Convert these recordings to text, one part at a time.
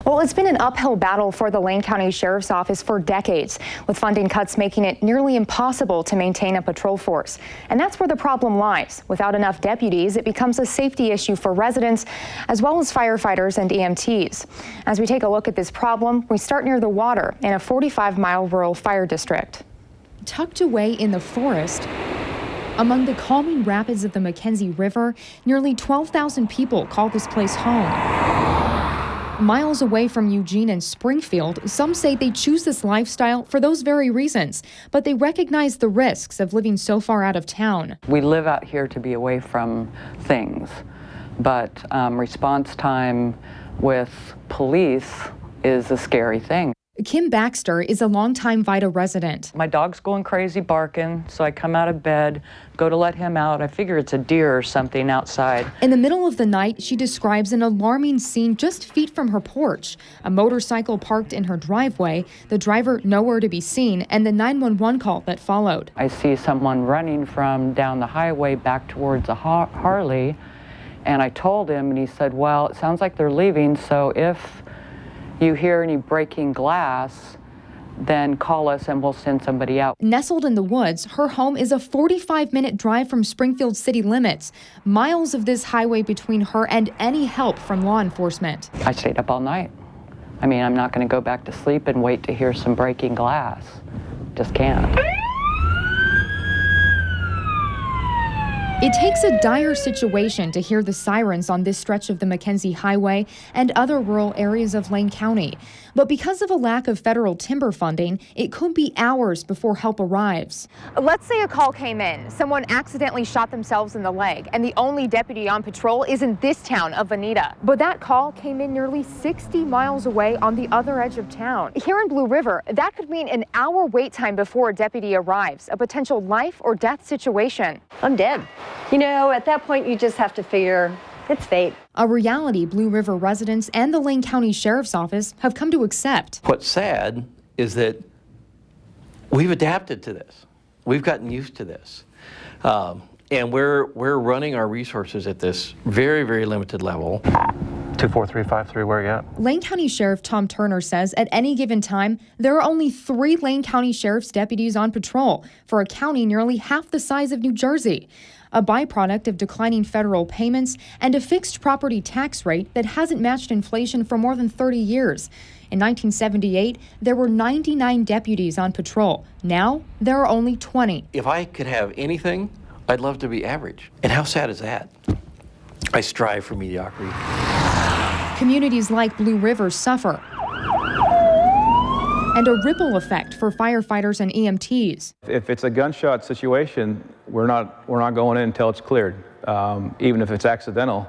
Well, it's been an uphill battle for the Lane County Sheriff's Office for decades, with funding cuts making it nearly impossible to maintain a patrol force. And that's where the problem lies. Without enough deputies, it becomes a safety issue for residents, as well as firefighters and EMTs. As we take a look at this problem, we start near the water in a 45-mile rural fire district. Tucked away in the forest, among the calming rapids of the Mackenzie River, nearly 12,000 people call this place home. Miles away from Eugene and Springfield, some say they choose this lifestyle for those very reasons, but they recognize the risks of living so far out of town. We live out here to be away from things, but response time with police is a scary thing. Kim Baxter is a longtime Vida resident. My dog's going crazy barking, so I come out of bed, go to let him out. I figure it's a deer or something outside. In the middle of the night, she describes an alarming scene just feet from her porch. A motorcycle parked in her driveway, the driver nowhere to be seen, and the 911 call that followed. I see someone running from down the highway back towards a Harley, and I told him, and he said, well, it sounds like they're leaving, so if you hear any breaking glass, then call us and we'll send somebody out. Nestled in the woods, her home is a 45-minute drive from Springfield city limits. Miles of this highway between her and any help from law enforcement. I stayed up all night. I mean, I'm not going to go back to sleep and wait to hear some breaking glass. Just can't. It takes a dire situation to hear the sirens on this stretch of the Mackenzie Highway and other rural areas of Lane County. But because of a lack of federal timber funding, it could be hours before help arrives. Let's say a call came in. Someone accidentally shot themselves in the leg, and the only deputy on patrol is in this town of Veneta. But that call came in nearly 60 miles away on the other edge of town. Here in Blue River, that could mean an hour wait time before a deputy arrives, a potential life or death situation. I'm dead. You know, at that point, you just have to figure it's fate. A reality Blue River residents and the Lane County Sheriff's Office have come to accept. What's sad is that we've adapted to this. We've gotten used to this. And we're running our resources at this very, very limited level. 24353, where are you at? Lane County Sheriff Tom Turner says at any given time, there are only 3 Lane County Sheriff's deputies on patrol for a county nearly half the size of New Jersey. A byproduct of declining federal payments and a fixed property tax rate that hasn't matched inflation for more than 30 years. In 1978, there were 99 deputies on patrol. Now, there are only 20. If I could have anything, I'd love to be average. And how sad is that? I strive for mediocrity. Communities like Blue River suffer, and a ripple effect for firefighters and EMTs. If it's a gunshot situation, we're not going in until it's cleared, even if it's accidental,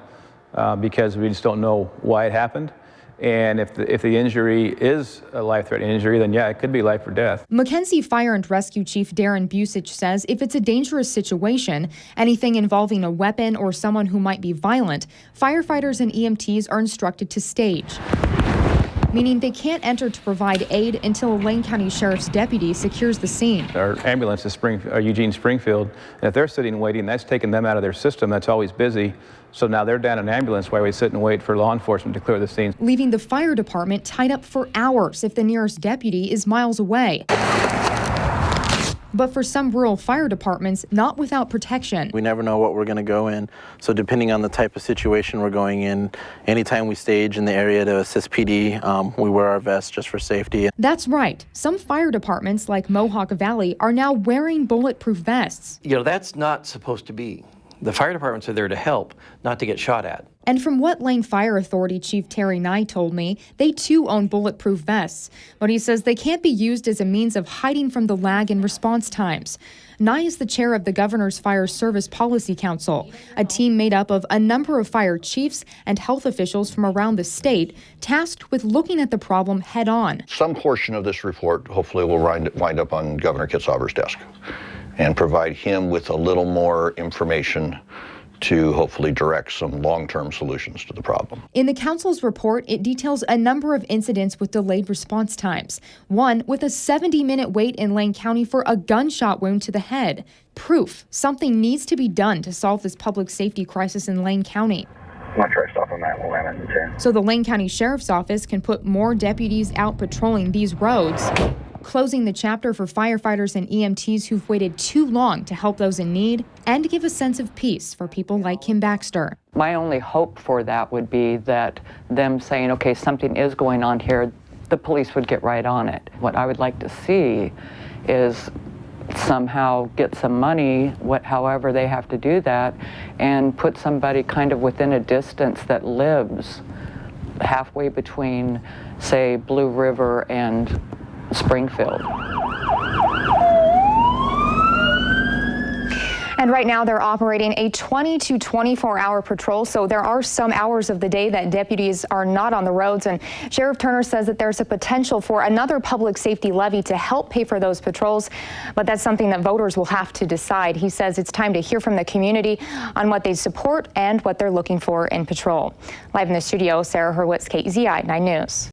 because we just don't know why it happened. And if the injury is a life-threatening injury, then yeah, it could be life or death. Mackenzie Fire and Rescue Chief Darren Busich says if it's a dangerous situation, anything involving a weapon or someone who might be violent, firefighters and EMTs are instructed to stage, meaning they can't enter to provide aid until a Lane County Sheriff's deputy secures the scene. Our ambulance is Eugene Springfield, and if they're sitting and waiting, that's taking them out of their system that's always busy. So now they're down an ambulance while we sit and wait for law enforcement to clear the scene. Leaving the fire department tied up for hours if the nearest deputy is miles away. But for some rural fire departments, not without protection. We never know what we're going to go in, so depending on the type of situation we're going in, anytime we stage in the area to assist PD, we wear our vests just for safety. That's right. Some fire departments like Mohawk Valley are now wearing bulletproof vests. You know, that's not supposed to be. The fire departments are there to help, not to get shot at. And from what Lane Fire Authority Chief Terry Nye told me, they too own bulletproof vests. But he says they can't be used as a means of hiding from the lag in response times. Nye is the chair of the Governor's Fire Service Policy Council, a team made up of a number of fire chiefs and health officials from around the state, tasked with looking at the problem head on. Some portion of this report hopefully will wind up on Governor Kitzhaber's desk and provide him with a little more information to hopefully direct some long-term solutions to the problem. In the council's report, it details a number of incidents with delayed response times. One with a 70-minute wait in Lane County for a gunshot wound to the head. Proof something needs to be done to solve this public safety crisis in Lane County. I'm going to try to stop on that lemon too. So the Lane County Sheriff's Office can put more deputies out patrolling these roads, closing the chapter for firefighters and EMTs who've waited too long to help those in need and give a sense of peace for people like Kim Baxter. My only hope for that would be that them saying, okay, something is going on here, the police would get right on it. What I would like to see is somehow get some money, however they have to do that, and put somebody kind of within a distance that lives halfway between, say, Blue River and Springfield. And right now they're operating a 20 to 24-hour patrol, so there are some hours of the day that deputies are not on the roads. And Sheriff Turner says that there's a potential for another public safety levy to help pay for those patrols, but that's something that voters will have to decide. He says it's time to hear from the community on what they support and what they're looking for in patrol. Live in the studio, Sarah Hurwitz, KEZI 9 News.